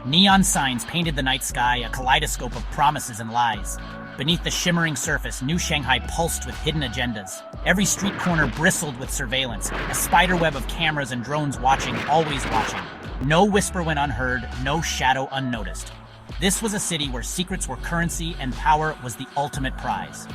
Neon signs painted the night sky, a kaleidoscope of promises and lies. Beneath the shimmering surface, New Shanghai pulsed with hidden agendas. Every street corner bristled with surveillance, a spiderweb of cameras and drones watching, always watching. No whisper went unheard, no shadow unnoticed. This was a city where secrets were currency and power was the ultimate prize.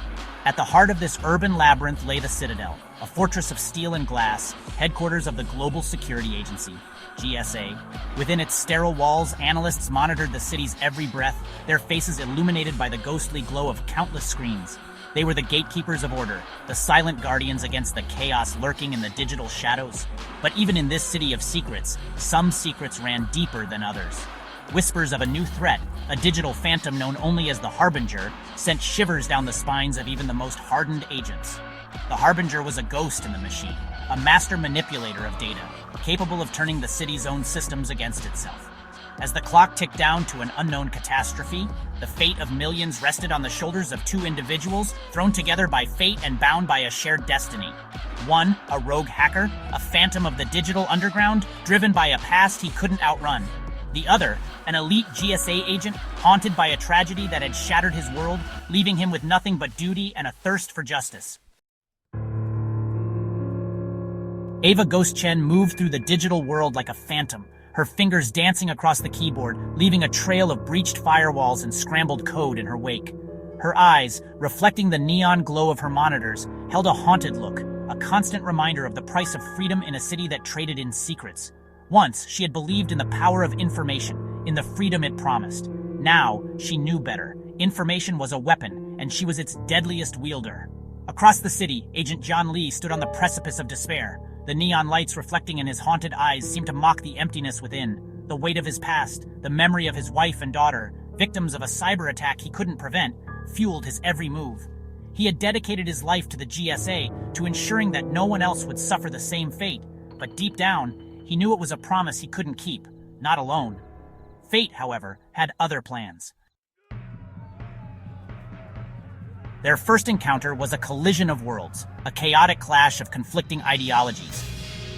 At the heart of this urban labyrinth lay the Citadel, a fortress of steel and glass, headquarters of the Global Security Agency, GSA. Within its sterile walls, analysts monitored the city's every breath, their faces illuminated by the ghostly glow of countless screens. They were the gatekeepers of order, the silent guardians against the chaos lurking in the digital shadows. But even in this city of secrets, some secrets ran deeper than others. Whispers of a new threat, a digital phantom known only as the Harbinger, sent shivers down the spines of even the most hardened agents. The Harbinger was a ghost in the machine, a master manipulator of data, capable of turning the city's own systems against itself. As the clock ticked down to an unknown catastrophe, the fate of millions rested on the shoulders of two individuals thrown together by fate and bound by a shared destiny. One, a rogue hacker, a phantom of the digital underground, driven by a past he couldn't outrun. The other, an elite GSA agent, haunted by a tragedy that had shattered his world, leaving him with nothing but duty and a thirst for justice. Ava Ghost Chen moved through the digital world like a phantom, her fingers dancing across the keyboard, leaving a trail of breached firewalls and scrambled code in her wake. Her eyes, reflecting the neon glow of her monitors, held a haunted look, a constant reminder of the price of freedom in a city that traded in secrets. Once, she had believed in the power of information, in the freedom it promised. Now, she knew better. Information was a weapon, and she was its deadliest wielder. Across the city, Agent John Lee stood on the precipice of despair. The neon lights reflecting in his haunted eyes seemed to mock the emptiness within. The weight of his past, the memory of his wife and daughter, victims of a cyber attack he couldn't prevent, fueled his every move. He had dedicated his life to the GSA, to ensuring that no one else would suffer the same fate. But deep down, he knew it was a promise he couldn't keep, not alone. Fate, however, had other plans. Their first encounter was a collision of worlds, a chaotic clash of conflicting ideologies.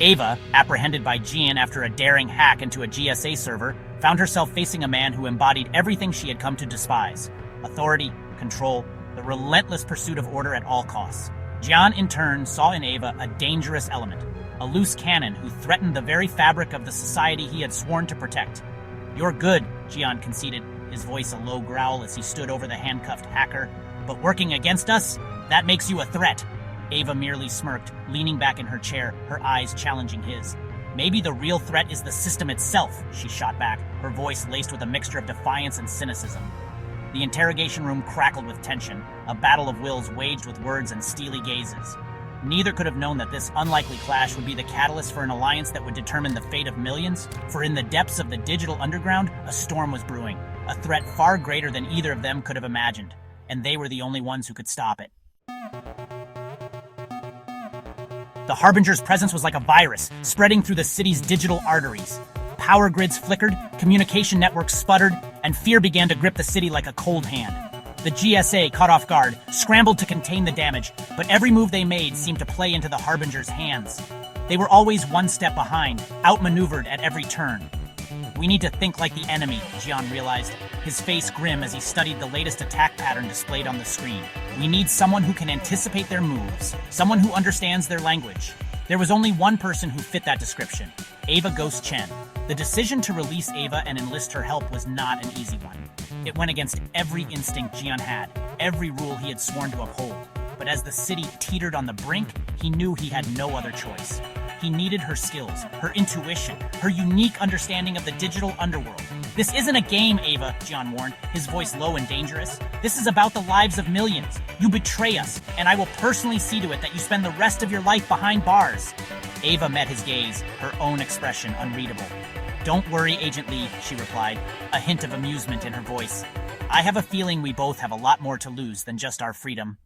Ava, apprehended by Jian after a daring hack into a GSA server, found herself facing a man who embodied everything she had come to despise: authority, control, the relentless pursuit of order at all costs. Jian, in turn, saw in Ava a dangerous element, a loose cannon who threatened the very fabric of the society he had sworn to protect. "You're good," Jian conceded, his voice a low growl as he stood over the handcuffed hacker. "But working against us? That makes you a threat." Ava merely smirked, leaning back in her chair, her eyes challenging his. "Maybe the real threat is the system itself," she shot back, her voice laced with a mixture of defiance and cynicism. The interrogation room crackled with tension, a battle of wills waged with words and steely gazes. Neither could have known that this unlikely clash would be the catalyst for an alliance that would determine the fate of millions, for in the depths of the digital underground, a storm was brewing, a threat far greater than either of them could have imagined, and they were the only ones who could stop it. The Harbinger's presence was like a virus, spreading through the city's digital arteries. Power grids flickered, communication networks sputtered, and fear began to grip the city like a cold hand. The GSA, caught off guard, scrambled to contain the damage, but every move they made seemed to play into the Harbinger's hands. They were always one step behind, outmaneuvered at every turn. "We need to think like the enemy," Jian realized, his face grim as he studied the latest attack pattern displayed on the screen. "We need someone who can anticipate their moves, someone who understands their language." There was only one person who fit that description: Ava Ghost Chen. The decision to release Ava and enlist her help was not an easy one. It went against every instinct Jian had, every rule he had sworn to uphold. But as the city teetered on the brink, he knew he had no other choice. He needed her skills, her intuition, her unique understanding of the digital underworld. "This isn't a game, Ava," Jian warned, his voice low and dangerous. "This is about the lives of millions. You betray us, and I will personally see to it that you spend the rest of your life behind bars." Ava met his gaze, her own expression unreadable. "Don't worry, Agent Lee," she replied, a hint of amusement in her voice. "I have a feeling we both have a lot more to lose than just our freedom."